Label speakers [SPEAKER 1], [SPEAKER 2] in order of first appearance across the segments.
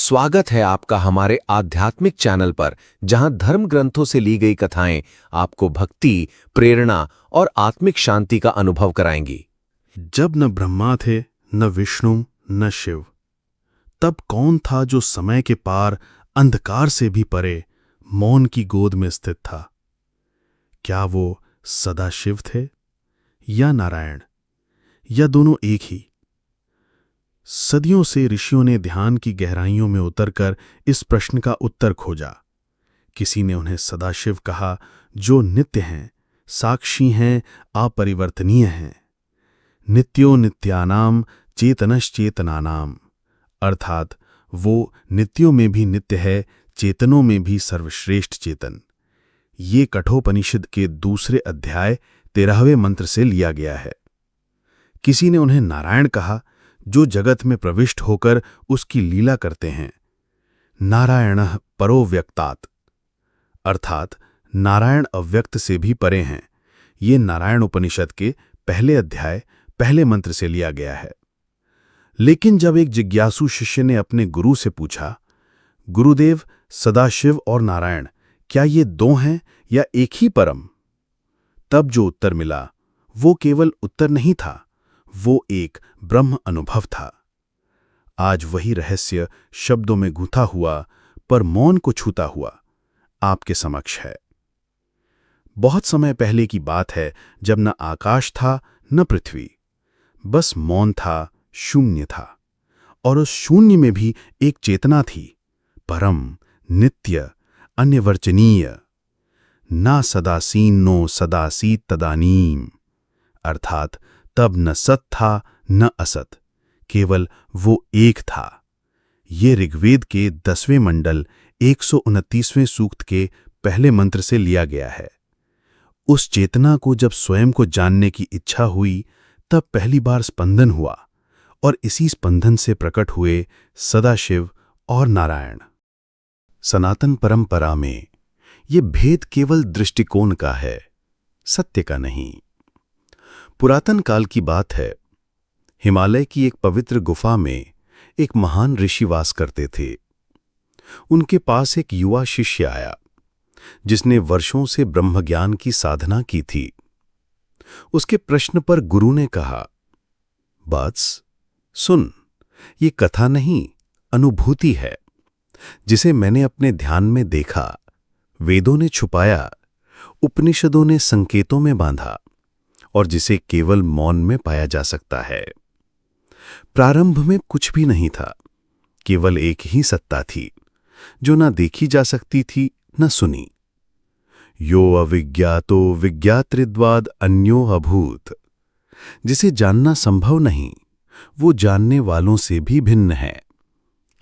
[SPEAKER 1] स्वागत है आपका हमारे आध्यात्मिक चैनल पर, जहां धर्म ग्रंथों से ली गई कथाएं आपको भक्ति, प्रेरणा और आत्मिक शांति का अनुभव कराएंगी।
[SPEAKER 2] जब न ब्रह्मा थे, न विष्णु, न शिव, तब कौन था जो समय के पार, अंधकार से भी परे, मौन की गोद में स्थित था? क्या वो सदाशिव थे या नारायण, या दोनों एक ही? सदियों से ऋषियों ने ध्यान की गहराइयों में उतरकर इस प्रश्न का उत्तर खोजा। किसी ने उन्हें सदाशिव कहा, जो नित्य हैं, साक्षी हैं, अपरिवर्तनीय हैं। नित्यो नित्यानाम चेतनश्चेतनानाम, अर्थात वो नित्यों में भी नित्य है, चेतनों में भी सर्वश्रेष्ठ चेतन। ये कठोपनिषद के दूसरे अध्याय 13वें मंत्र से लिया गया है। किसी ने उन्हें नारायण कहा, जो जगत में प्रविष्ट होकर उसकी लीला करते हैं। नारायणः परो व्यक्तात्, अर्थात नारायण अव्यक्त से भी परे हैं। ये नारायण उपनिषद के पहले अध्याय पहले मंत्र से लिया गया है। लेकिन जब एक जिज्ञासु शिष्य ने अपने गुरु से पूछा, गुरुदेव, सदाशिव और नारायण क्या ये दो हैं या एक ही परम? तब जो उत्तर मिला वो केवल उत्तर नहीं था, वो एक ब्रह्म अनुभव था। आज वही रहस्य शब्दों में गूंथा हुआ पर मौन को छूता हुआ आपके समक्ष है। बहुत समय पहले की बात है, जब न आकाश था न पृथ्वी, बस मौन था, शून्य था। और उस शून्य में भी एक चेतना थी, परम, नित्य, अन्यवर्चनीय। ना सदासीनो सदासीत तदानीम, अर्थात तब न सत था न असत, केवल वो एक था। ये ऋग्वेद के 10वें मंडल 129वें सूक्त के पहले मंत्र से लिया गया है। उस चेतना को जब स्वयं को जानने की इच्छा हुई, तब पहली बार स्पंदन हुआ, और इसी स्पंदन से प्रकट हुए सदाशिव और नारायण। सनातन परंपरा में ये भेद केवल दृष्टिकोण का है, सत्य का नहीं। पुरातन काल की बात है। हिमालय की एक पवित्र गुफा में एक महान ऋषि वास करते थे। उनके पास एक युवा शिष्य आया, जिसने वर्षों से ब्रह्मज्ञान की साधना की थी। उसके प्रश्न पर गुरु ने कहा, वत्स, सुन, ये कथा नहीं, अनुभूति है, जिसे मैंने अपने ध्यान में देखा। वेदों ने छुपाया, उपनिषदों ने संकेतों में बांधा, और जिसे केवल मौन में पाया जा सकता है। प्रारंभ में कुछ भी नहीं था, केवल एक ही सत्ता थी, जो ना देखी जा सकती थी न सुनी। यो अविज्ञातो विज्ञातृद्वाद अन्यो अभूत, जिसे जानना संभव नहीं, वो जानने वालों से भी भिन्न है।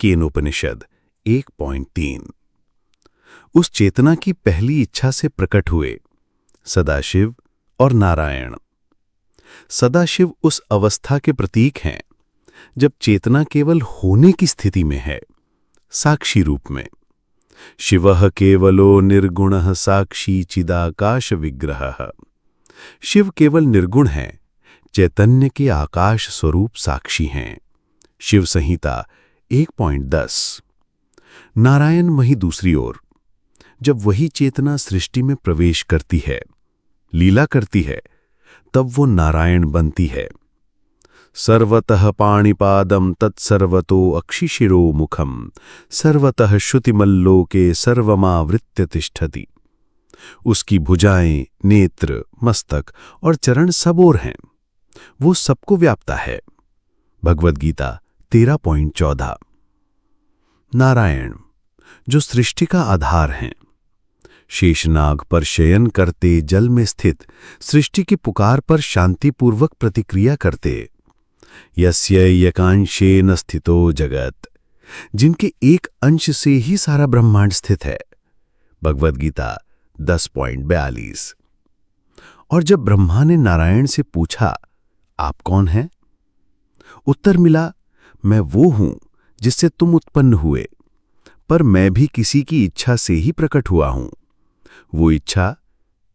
[SPEAKER 2] केनोपनिषद 1.3। उस चेतना की पहली इच्छा से प्रकट हुए सदाशिव और नारायण। सदाशिव उस अवस्था के प्रतीक हैं जब चेतना केवल होने की स्थिति में है, साक्षी रूप में। शिवः केवलो निर्गुणः साक्षी चिदाकाश विग्रहः। शिव केवल निर्गुण हैं, चैतन्य के आकाश स्वरूप साक्षी हैं। शिव संहिता 1.10। नारायण वही दूसरी ओर, जब वही चेतना सृष्टि में प्रवेश करती है, लीला करती है, तब वो नारायण बनती है। सर्वतः पाणिपादम तत्सर्वतो अक्षिशिरो मुखम सर्वतः श्रुतिमल्लोके सर्वमावृत्य तिष्ठति। उसकी भुजाएं, नेत्र, मस्तक और चरण सब ओर हैं। वो सबको व्यापता है। भगवद गीता 13.14। नारायण, जो सृष्टि का आधार हैं, शेषनाग पर शयन करते, जल में स्थित, सृष्टि की पुकार पर शांतिपूर्वक प्रतिक्रिया करते। यस्य एकांशेन स्थितो जगत, जिनके एक अंश से ही सारा ब्रह्मांड स्थित है। भगवद गीता 10.42। और जब ब्रह्मा ने नारायण से पूछा, आप कौन हैं? उत्तर मिला, मैं वो हूं जिससे तुम उत्पन्न हुए, पर मैं भी किसी की इच्छा से ही प्रकट हुआ हूं। वो इच्छा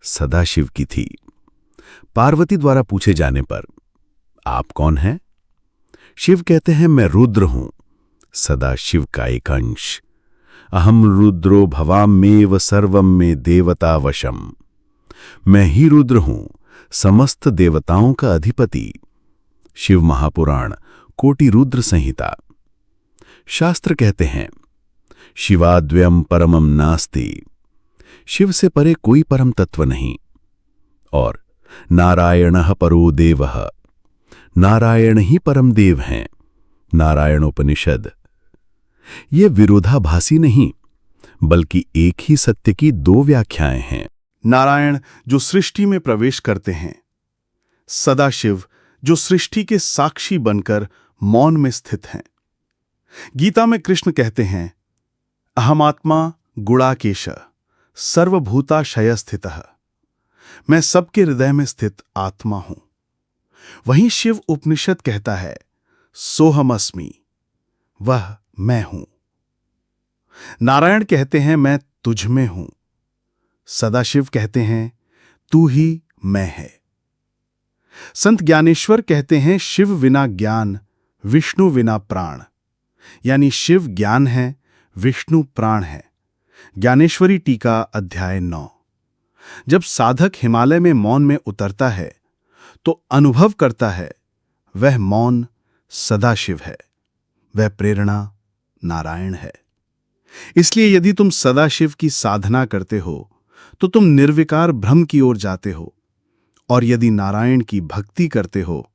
[SPEAKER 2] सदाशिव की थी। पार्वती द्वारा पूछे जाने पर, आप कौन हैं? शिव कहते हैं, मैं रुद्र हूं,
[SPEAKER 3] सदाशिव का एक अंश। अहम रुद्रो भवाम्येव सर्वम में देवता वशम। मैं ही रुद्र हूं, समस्त देवताओं का अधिपति। शिव महापुराण कोटि रुद्र संहिता। शास्त्र कहते हैं, शिवाद्वयम परमम नास्ति। शिव से परे कोई परम तत्व नहीं। और नारायणः परो देवः। नारायण ही परम देव हैं। नारायणोपनिषद। ये विरोधाभासी नहीं, बल्कि एक ही सत्य की दो व्याख्याएं हैं।
[SPEAKER 2] नारायण जो सृष्टि में प्रवेश करते हैं, सदाशिव जो सृष्टि के साक्षी बनकर मौन में स्थित हैं। गीता में कृष्ण कहते हैं, अहमात्मा गुणाकेश सर्वभूताशय स्थितः। मैं सबके हृदय में स्थित आत्मा हूं। वहीं शिव उपनिषद कहता है, सोहमस्मि, वह मैं हूं। नारायण कहते हैं, मैं तुझ में हूं। सदाशिव कहते हैं, तू ही मैं है। संत ज्ञानेश्वर कहते हैं, शिव बिना ज्ञान, विष्णु बिना प्राण। यानी शिव ज्ञान है, विष्णु प्राण है। ज्ञानेश्वरी टीका अध्याय 9। जब साधक हिमालय में मौन में उतरता है तो अनुभव करता है, वह मौन सदाशिव है, वह प्रेरणा नारायण है। इसलिए यदि तुम सदाशिव की साधना करते हो तो तुम निर्विकार ब्रह्म की ओर जाते हो, और यदि नारायण की भक्ति करते हो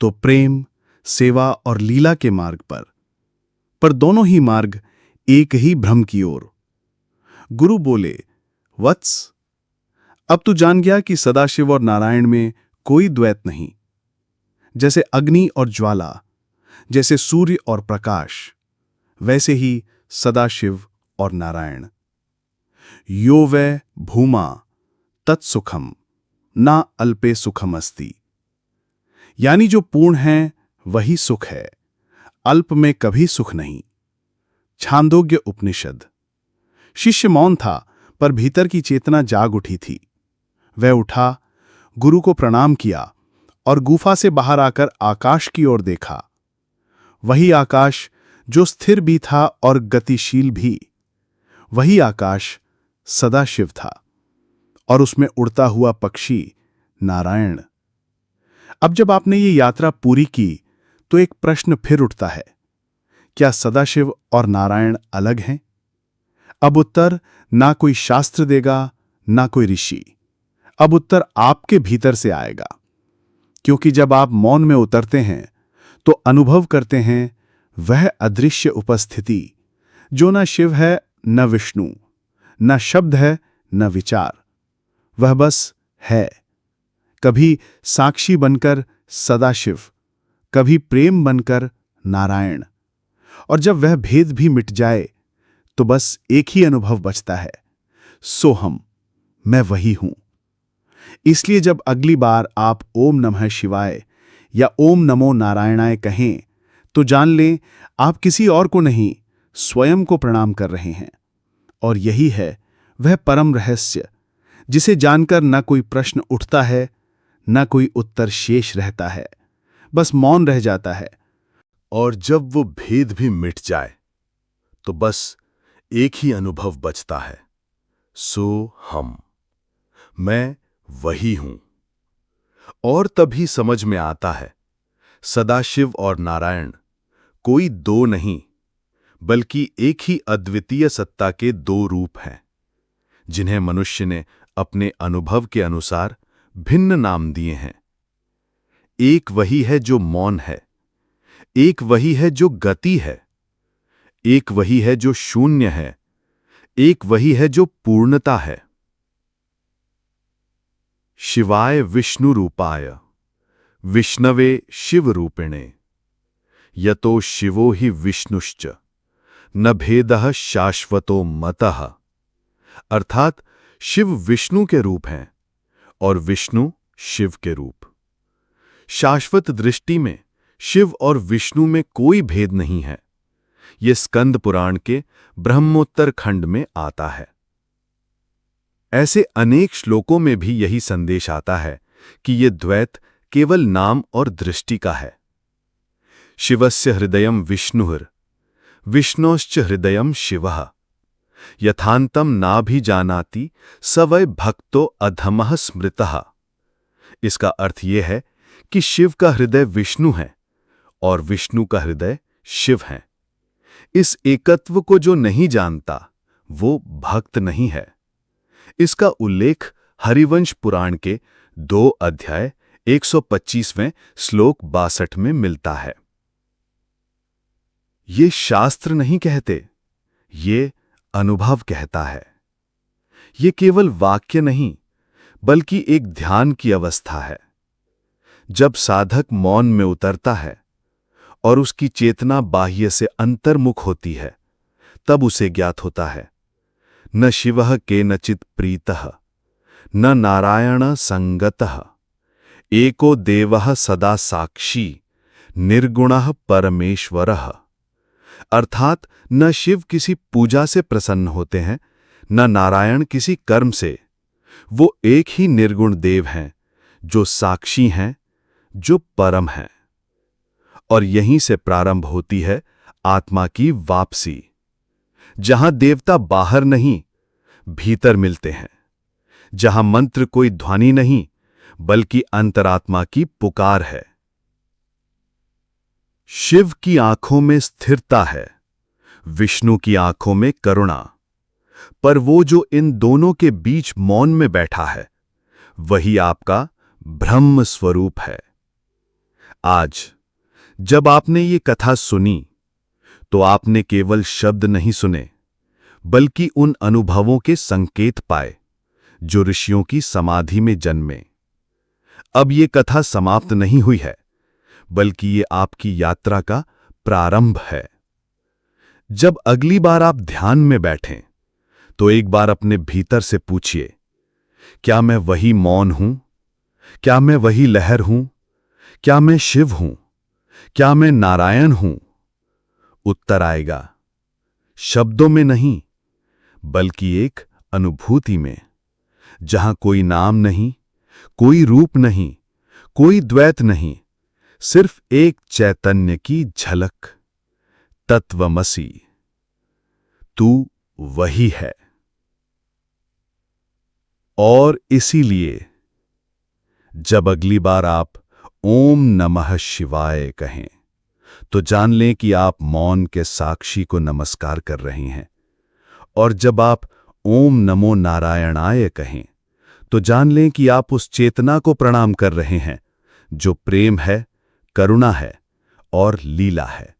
[SPEAKER 2] तो प्रेम, सेवा और लीला के मार्ग पर दोनों ही मार्ग एक ही ब्रह्म की ओर। गुरु बोले, वत्स, अब तू जान गया कि सदाशिव और नारायण में कोई द्वैत नहीं। जैसे अग्नि और ज्वाला, जैसे सूर्य और प्रकाश, वैसे ही सदाशिव और नारायण। यो वै भूमा तत्सुखम ना अल्पे सुखम अस्ति। यानी जो पूर्ण है वही सुख है, अल्प में कभी सुख नहीं। छांदोग्य उपनिषद। शिष्य मौन था, पर भीतर की चेतना जाग उठी थी। वह उठा, गुरु को प्रणाम किया और गुफा से बाहर आकर आकाश की ओर देखा। वही आकाश जो स्थिर भी था और गतिशील भी। वही आकाश सदाशिव था और उसमें उड़ता हुआ पक्षी नारायण। अब जब आपने ये यात्रा पूरी की तो एक प्रश्न फिर उठता है, क्या सदाशिव और नारायण अलग हैं? अब उत्तर ना कोई शास्त्र देगा, ना कोई ऋषि। अब उत्तर आपके भीतर से आएगा, क्योंकि जब आप मौन में उतरते हैं तो अनुभव करते हैं वह अदृश्य उपस्थिति जो न शिव है न विष्णु, न शब्द है न विचार। वह बस है, कभी साक्षी बनकर सदाशिव, कभी प्रेम बनकर नारायण। और जब वह भेद भी मिट जाए तो बस एक ही अनुभव बचता है, सोहम, मैं वही हूं। इसलिए जब अगली बार आप ओम नमः शिवाय या ओम नमो नारायणाय कहें तो जान लें आप किसी और को नहीं, स्वयं को प्रणाम कर रहे हैं। और यही है वह परम रहस्य जिसे जानकर न कोई प्रश्न उठता है, न कोई उत्तर शेष रहता है, बस मौन रह जाता है।
[SPEAKER 3] और जब वो भेद भी मिट जाए तो बस एक ही अनुभव बचता है, सो हम, मैं वही हूं। और तभी समझ में आता है, सदाशिव और नारायण कोई दो नहीं, बल्कि एक ही अद्वितीय सत्ता के दो रूप हैं, जिन्हें मनुष्य ने अपने अनुभव के अनुसार भिन्न नाम दिए हैं। एक वही है जो मौन है, एक वही है जो गति है, एक वही है जो शून्य है, एक वही है जो पूर्णता है। शिवाय विष्णु रूपाय विष्णवे शिव रूपिणे यतो शिवो ही विष्णुश्च न भेदः शाश्वतो मतः। अर्थात शिव विष्णु के रूप हैं और विष्णु शिव के रूप। शाश्वत दृष्टि में शिव और विष्णु में कोई भेद नहीं है। ये स्कंद पुराण के ब्रह्मोत्तर खंड में आता है। ऐसे अनेक श्लोकों में भी यही संदेश आता है कि ये द्वैत केवल नाम और दृष्टि का है। शिवस्य हृदयम विष्णुर विष्णोश्च हृदयम शिवः यथान्तं नाभिजानाति स वै भक्तो अधमः स्मृतः। इसका अर्थ यह है कि शिव का हृदय विष्णु है और विष्णु का हृदय शिव है। इस एकत्व को जो नहीं जानता वो भक्त नहीं है। इसका उल्लेख हरिवंश पुराण के 2 अध्याय 125वें श्लोक 62 में मिलता है। ये शास्त्र नहीं कहते, ये अनुभव कहता है। ये केवल वाक्य नहीं बल्कि एक ध्यान की अवस्था है। जब साधक मौन में उतरता है और उसकी चेतना बाह्य से अंतर्मुख होती है, तब उसे ज्ञात होता है न शिवः केनचित् प्रीतः न नारायण संगतः एको देवः सदा साक्षी निर्गुणः परमेश्वरः। अर्थात न शिव किसी पूजा से प्रसन्न होते हैं, न नारायण किसी कर्म से। वो एक ही निर्गुण देव हैं जो साक्षी हैं, जो परम हैं। और यहीं से प्रारंभ होती है आत्मा की वापसी, जहां देवता बाहर नहीं भीतर मिलते हैं, जहां मंत्र कोई ध्वनि नहीं बल्कि अंतरात्मा की पुकार है। शिव की आंखों में स्थिरता है, विष्णु की आंखों में करुणा। पर वो जो इन दोनों के बीच मौन में बैठा है, वही आपका ब्रह्म स्वरूप है। आज जब आपने ये कथा सुनी, तो आपने केवल शब्द नहीं सुने, बल्कि उन अनुभवों के संकेत पाए जो ऋषियों की समाधि में जन्मे। अब ये कथा समाप्त नहीं हुई है, बल्कि ये आपकी यात्रा का प्रारंभ है। जब अगली बार आप ध्यान में बैठें, तो एक बार अपने भीतर से पूछिए, क्या मैं वही मौन हूं? क्या मैं वही लहर हूं? क्या मैं शिव हूं? क्या मैं नारायण हूं? उत्तर आएगा शब्दों में नहीं, बल्कि एक अनुभूति में, जहां कोई नाम नहीं, कोई रूप नहीं, कोई द्वैत नहीं, सिर्फ एक चैतन्य की झलक। तत्वमसि, तू वही है। और इसीलिए जब अगली बार आप ओम नमः शिवाय कहें, तो जान लें कि आप मौन के साक्षी को नमस्कार कर रहे हैं। और जब आप ओम नमो नारायणाय कहें, तो जान लें कि आप उस चेतना को प्रणाम कर रहे हैं जो प्रेम है, करुणा है और लीला है।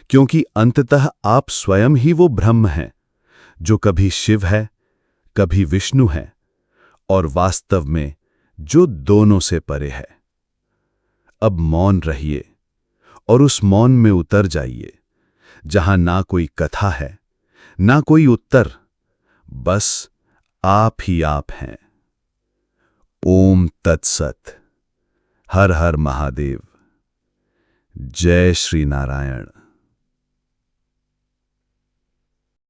[SPEAKER 3] क्योंकि अंततः आप स्वयं ही वो ब्रह्म हैं जो कभी शिव है, कभी विष्णु है, और वास्तव में जो दोनों से परे है। अब मौन रहिए और उस मौन में उतर जाइए, जहां ना कोई कथा है, ना कोई उत्तर, बस आप ही आप हैं। ओम तत्सत। हर हर महादेव। जय श्री नारायण।